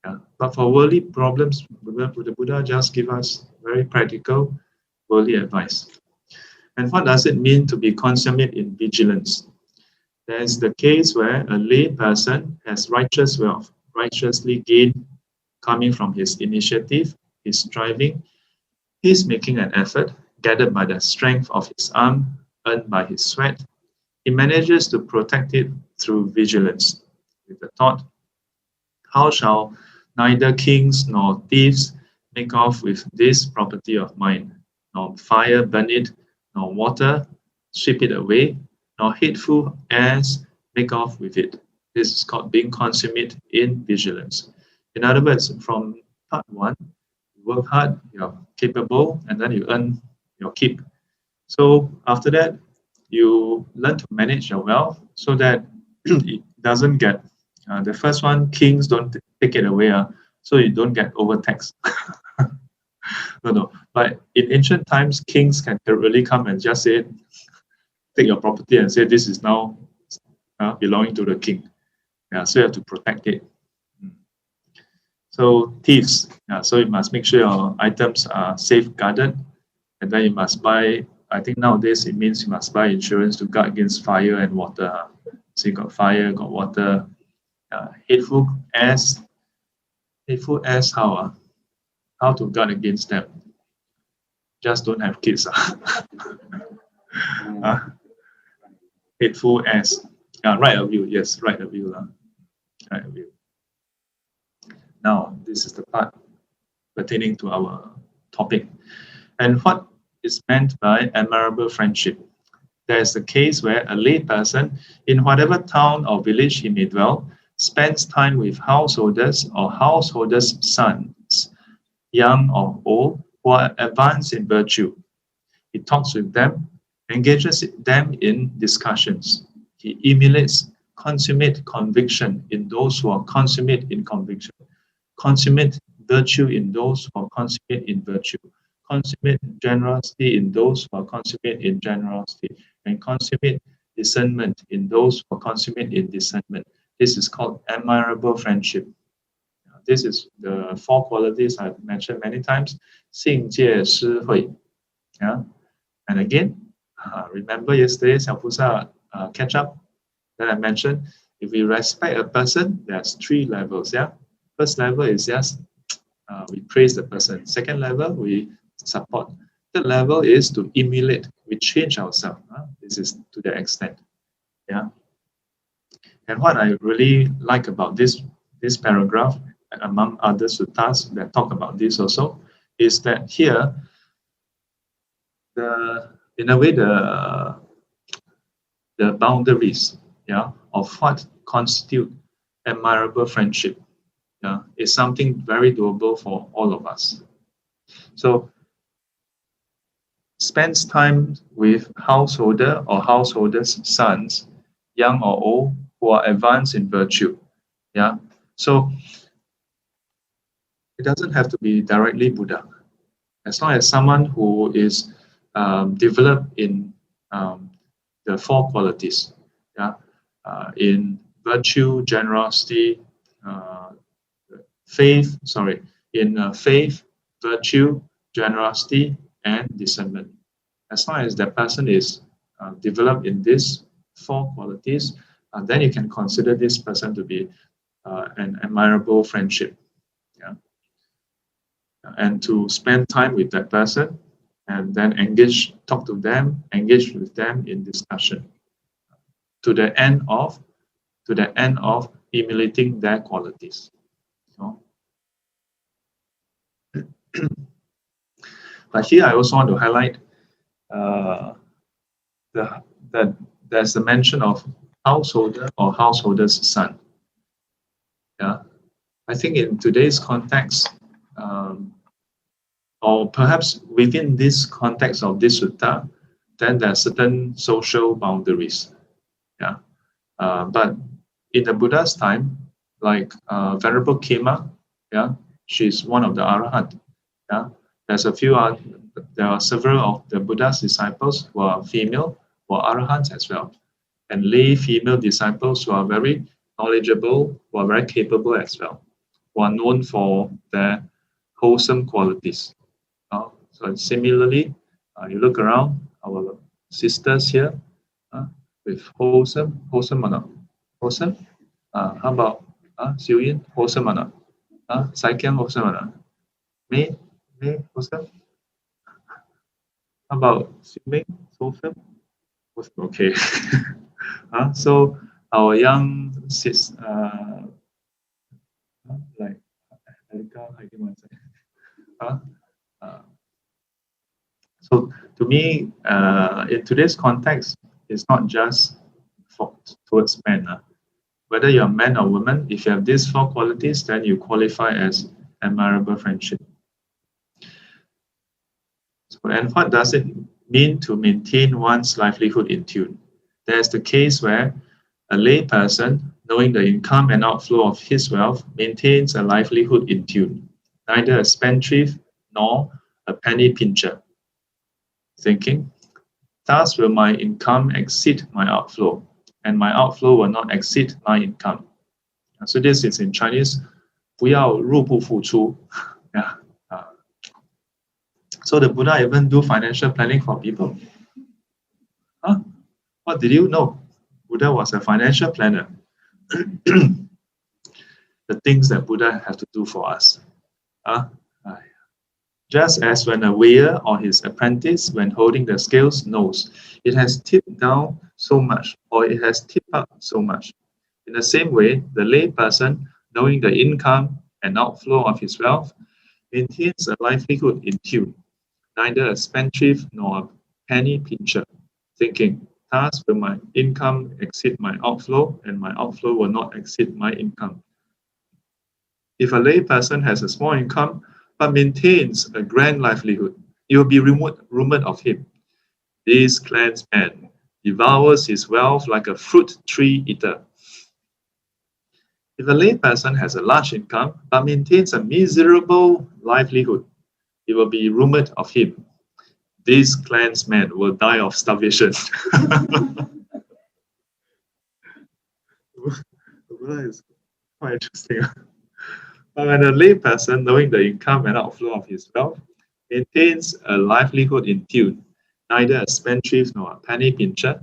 Yeah. But for worldly problems, the Buddha just give us very practical worldly advice. And what does it mean to be consummate in vigilance? There is the case where a lay person has righteous wealth, righteously gained, coming from his initiative, his striving, he's making an effort, gathered by the strength of his arm, earned by his sweat. He manages to protect it through vigilance, with the thought, how shall neither kings nor thieves make off with this property of mine, nor fire burn it, nor water sweep it away, nor hateful airs make off with it. This is called being consummate in vigilance. In other words, from part one, you work hard, you're capable, and then you earn your keep. So after that, you learn to manage your wealth so that it doesn't get, the first one, kings don't take it away, so you don't get overtaxed. No. But in ancient times, kings can really come and just say, take your property and say, this is now belonging to the king. Yeah, so you have to protect it. So thieves, so you must make sure your items are safeguarded, and then you must buy, I think nowadays it means you must buy insurance to guard against fire and water. So you got fire, got water. Hateful airs how to guard against them? Just don't have kids. Hateful airs. Right of view, yes, right of view. Right of view. Now, this is the part pertaining to our topic. And what is meant by admirable friendship? There is a case where a lay person, in whatever town or village he may dwell, spends time with householders or householders' sons, young or old, who are advanced in virtue. He talks with them, engages them in discussions. He emulates consummate conviction in those who are consummate in conviction, consummate virtue in those who are consummate in virtue, consummate generosity in those who are consummate in generosity, and consummate discernment in those who consummate in discernment. This is called admirable friendship. This is the 4 qualities I've mentioned many times. 信戒施惠. Yeah. And again, remember yesterday, Xiao catch up that I mentioned. If we respect a person, there's 3 levels. Yeah. First level is just we praise the person. Second level, we support. Third level is to emulate. We change ourselves. This is to the extent. Yeah. And what I really like about this paragraph, among other suttas that talk about this also, is that here, in a way, the boundaries, yeah, of what constitute admirable friendship, yeah, is something very doable for all of us. So, spends time with householder or householder's sons, young or old, who are advanced in virtue. Yeah. So it doesn't have to be directly Buddha. As long as someone who is developed in the 4 qualities, yeah, in virtue, generosity, faith, virtue, generosity, and discernment. As long as that person is developed in these 4 qualities, then you can consider this person to be an admirable friendship. Yeah. And to spend time with that person and then talk to them, engage with them in discussion to the end of emulating their qualities. So, but here I also want to highlight that there's the mention of householder or householder's son. Yeah, I think in today's context, or perhaps within this context of this sutta, then there are certain social boundaries. Yeah, but in the Buddha's time, like Venerable Khema, yeah, she's one of the Arahant. Yeah, there are several of the Buddha's disciples who are female, who are Arahants as well, and lay female disciples who are very knowledgeable, who are very capable as well, who are known for their wholesome qualities. So similarly, you look around our sisters here with wholesome or not? Wholesome? How about Xiu Yin? Wholesome or not? Sai Kiang, wholesome or not? May, wholesome? How about Xiu Ming? Wholesome? Okay. So our young sis, like so to me, in today's context, it's not just towards men. Whether you're a man or woman, if you have these 4 qualities, then you qualify as admirable friendship. So, and what does it mean to maintain one's livelihood in tune? There's the case where a lay person, knowing the income and outflow of his wealth, maintains a livelihood in tune, neither a spendthrift nor a penny pincher. Thinking, thus will my income exceed my outflow, and my outflow will not exceed my income. So this is in Chinese, 不要入不敷出. Yeah. So the Buddha even do financial planning for people. What did you know? Buddha was a financial planner. The things that Buddha have to do for us. Just as when a weigher or his apprentice, when holding the scales, knows it has tipped down so much or it has tipped up so much. In the same way, the lay person, knowing the income and outflow of his wealth, maintains a livelihood in tune, neither a spendthrift nor a penny pincher, thinking, thus will my income exceed my outflow, and my outflow will not exceed my income. If a lay person has a small income, but maintains a grand livelihood, it will be rumored of him. This clansman devours his wealth like a fruit tree eater. If a lay person has a large income, but maintains a miserable livelihood, it will be rumored of him. these clansmen will die of starvation. Well, it's quite interesting. But when a layperson, knowing the income and outflow of his wealth, maintains a livelihood in tune, neither a spendthrift nor a penny pincher,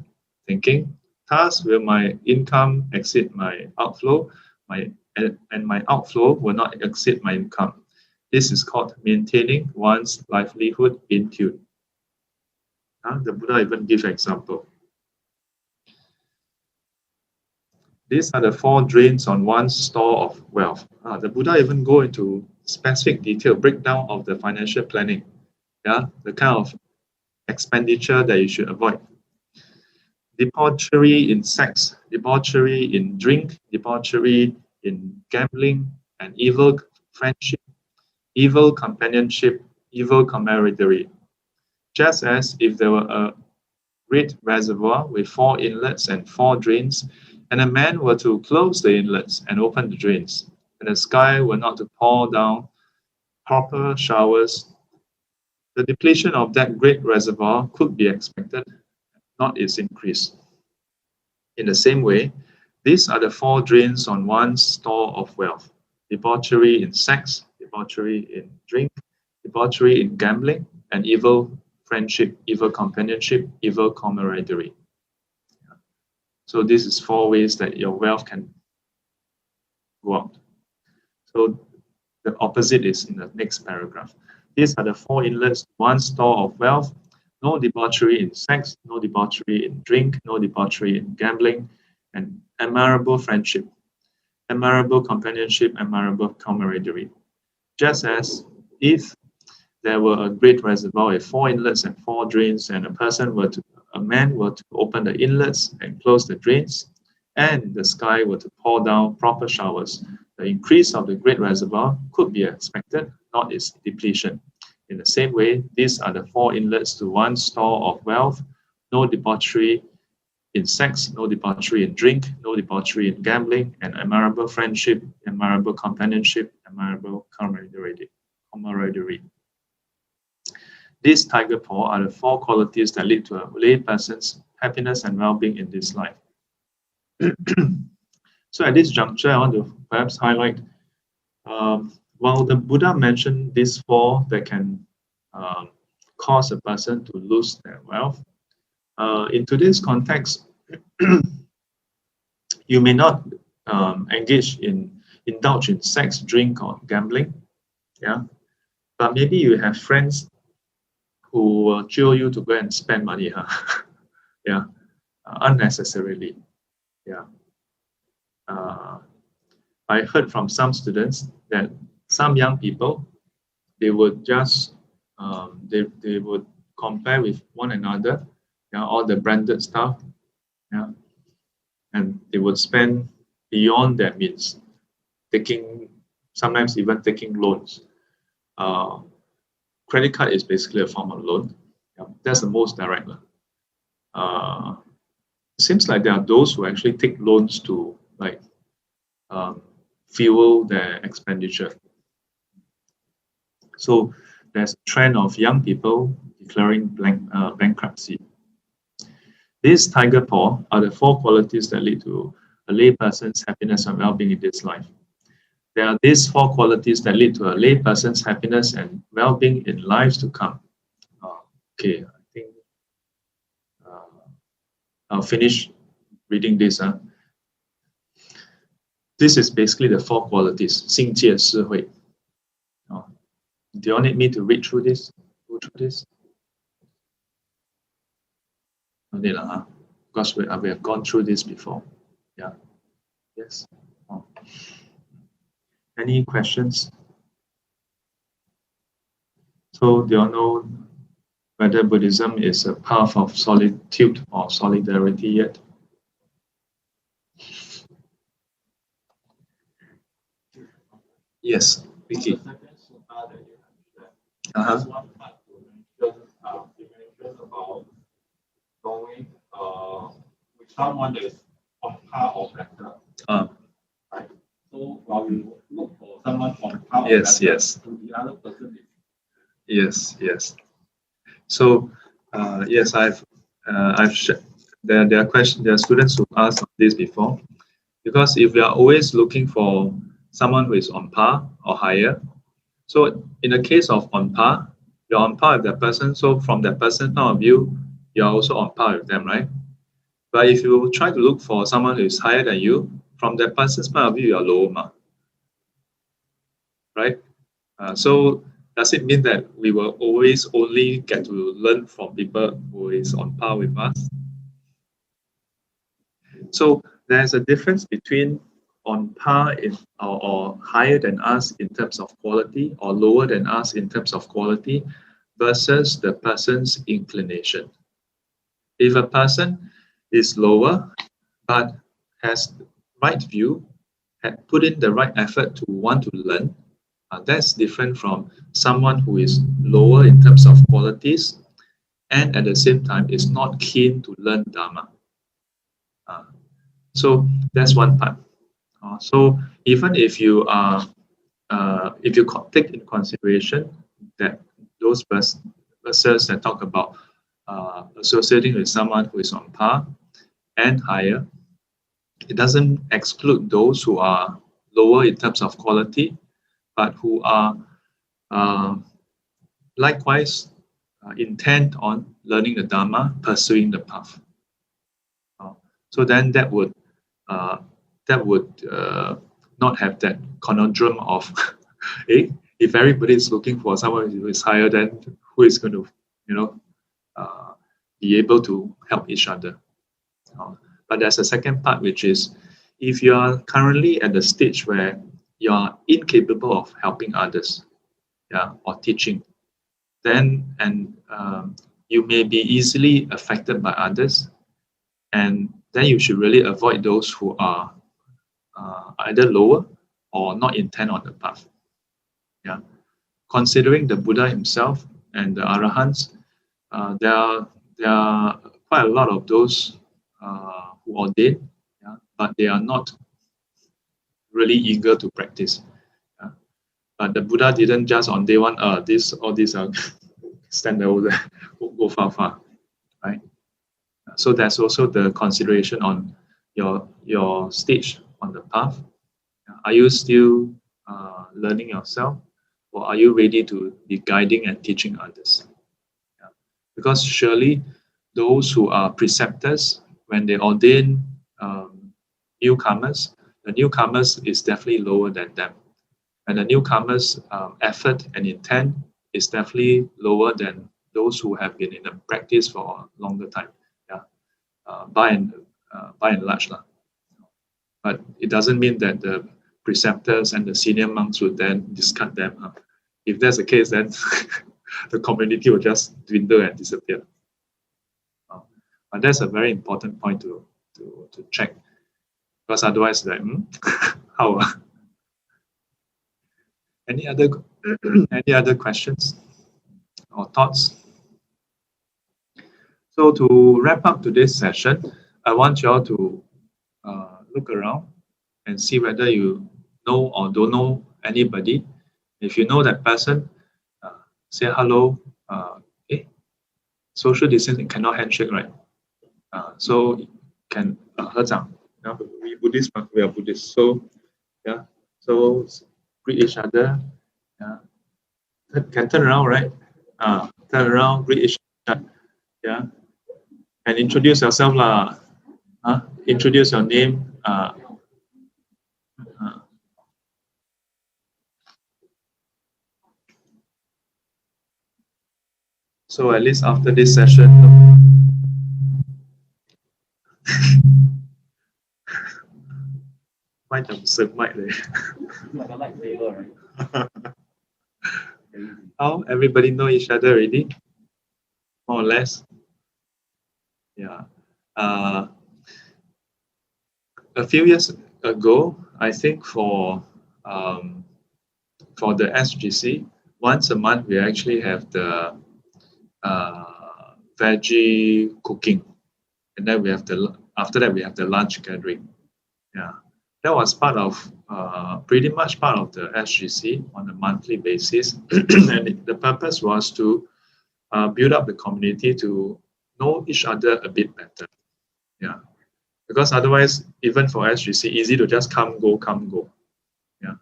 thinking, thus will my income exceed my outflow, and my outflow will not exceed my income. This is called maintaining one's livelihood in tune. The Buddha even gives an example. These are the 4 drains on one's store of wealth. The Buddha even go into specific detail, breakdown of the financial planning. Yeah, the kind of expenditure that you should avoid. Debauchery in sex, debauchery in drink, debauchery in gambling, and evil friendship, evil companionship, evil camaraderie. Just as if there were a great reservoir with 4 inlets and 4 drains, and a man were to close the inlets and open the drains, and the sky were not to pour down proper showers, the depletion of that great reservoir could be expected, not its increase. In the same way, these are the 4 drains on one's store of wealth: debauchery in sex, debauchery in drink, debauchery in gambling, and evil friendship, evil companionship, evil camaraderie. So this is 4 ways that your wealth can go out. So the opposite is in the next paragraph. These are the 4 inlets to one store of wealth: no debauchery in sex, no debauchery in drink, no debauchery in gambling, and admirable friendship, admirable companionship, admirable camaraderie. Just as if there were a great reservoir with 4 inlets and 4 drains, and a man were to open the inlets and close the drains, and the sky were to pour down proper showers, the increase of the great reservoir could be expected, not its depletion. In the same way, these are the 4 inlets to one store of wealth: no debauchery in sex, no debauchery in drink, no debauchery in gambling, and admirable friendship, admirable companionship, admirable camaraderie. These tiger paw are the 4 qualities that lead to a lay person's happiness and well-being in this life. So at this juncture, I want to perhaps highlight, while the Buddha mentioned these 4 that can cause a person to lose their wealth, in today's context, you may not indulge in sex, drink, or gambling, yeah, but maybe you have friends who will chill you to go and spend money, yeah, unnecessarily, yeah. I heard from some students that some young people, they would just they would compare with one another, yeah, all the branded stuff, yeah, and they would spend beyond their means, sometimes even taking loans. Credit card is basically a form of loan. Yeah, that's the most direct. Seems like there are those who actually take loans to fuel their expenditure. So there's a trend of young people declaring bankruptcy. These tiger paw are the 4 qualities that lead to a lay person's happiness and well-being in this life. There are these 4 qualities that lead to a lay person's happiness and well-being in lives to come. Okay, I think I'll finish reading this. This is basically the 4 qualities, 心戒智慧. Do you need me to read through this? Go through this? No need, because we have gone through this before. Yeah. Yes. Any questions? So do you know whether Buddhism is a path of solitude or solidarity yet? Yes, Vicky. One part you mentioned about going with someone that is on par or better. Right? So while you look for someone on par or better, Yes. to the other person is. Yes. So yes, I've there are questions. There are students who asked this before, because if we are always looking for someone who is on par or higher, so in the case of on par, you're on par with that person. So from that person's point of view, you're also on par with them, right? But if you try to look for someone who is higher than you, from that person's point of view, you are lower, right? So does it mean that we will always only get to learn from people who is on par with us? So there's a difference between on par or higher than us in terms of quality, or lower than us in terms of quality, versus the person's inclination. If a person is lower but has the right view, had put in the right effort to want to learn, that's different from someone who is lower in terms of qualities and at the same time is not keen to learn Dharma. So that's one part. So even if you are, if you take into consideration that those verses that talk about associating with someone who is on par and higher, it doesn't exclude those who are lower in terms of quality, but who are likewise intent on learning the Dharma, pursuing the path. So then that would not have that conundrum of, if everybody is looking for someone who is higher, then who is going to, be able to help each other? But there's a second part, which is if you are currently at the stage where you are incapable of helping others, or teaching, then you may be easily affected by others, and then you should really avoid those who are either lower or not intent on the path. Considering the Buddha himself and the Arahants, there are quite a lot of those who ordain, but they are not really eager to practice. But the Buddha didn't just on day one, all these are stand over there, go far, right? So there's also the consideration on your stage on the path. Are you still learning yourself, or are you ready to be guiding and teaching others? Because surely those who are preceptors, when they ordain newcomers, the newcomers is definitely lower than them. And the newcomers' effort and intent is definitely lower than those who have been in the practice for a longer time. By and large. But it doesn't mean that the preceptors and the senior monks would then discard them. If that's the case, then the community will just dwindle and disappear. But that's a very important point to check, because otherwise, like, how? Any other questions or thoughts? So to wrap up today's session, I want you all to look around and see whether you know or don't know anybody. If you know that person, say hello. Social distancing cannot handshake, right? So can we Buddhist, we are Buddhist. So so greet each other. Can turn around, right? Turn around, greet each other. And introduce yourself, lah. Introduce your name. So at least after this session, might have served might there. Like a lightsaber, right? How everybody know each other already, more or less. A few years ago, I think for the SGC, once a month we actually have the veggie cooking, and then after that we have the lunch gathering. That was pretty much part of the SGC on a monthly basis, and the purpose was to build up the community to know each other a bit better. Yeah, because otherwise, even for SGC, easy to just come go. Yeah,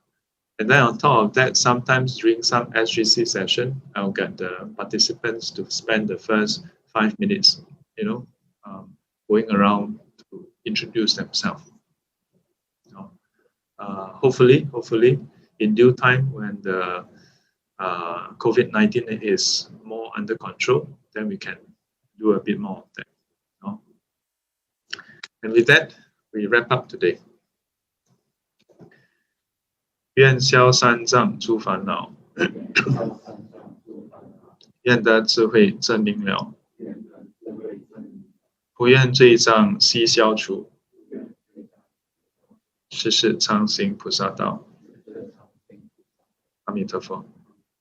and then on top of that, sometimes during some SGC session, I'll get the participants to spend the first 5 minutes, going around to introduce themselves. Hopefully, in due time, when the COVID-19 is more under control, then we can do a bit more of that. And with that, we wrap up today. 愿消三障诸烦恼，愿得智慧真明了，不愿罪障悉消除，世世常行菩萨道。阿弥陀佛。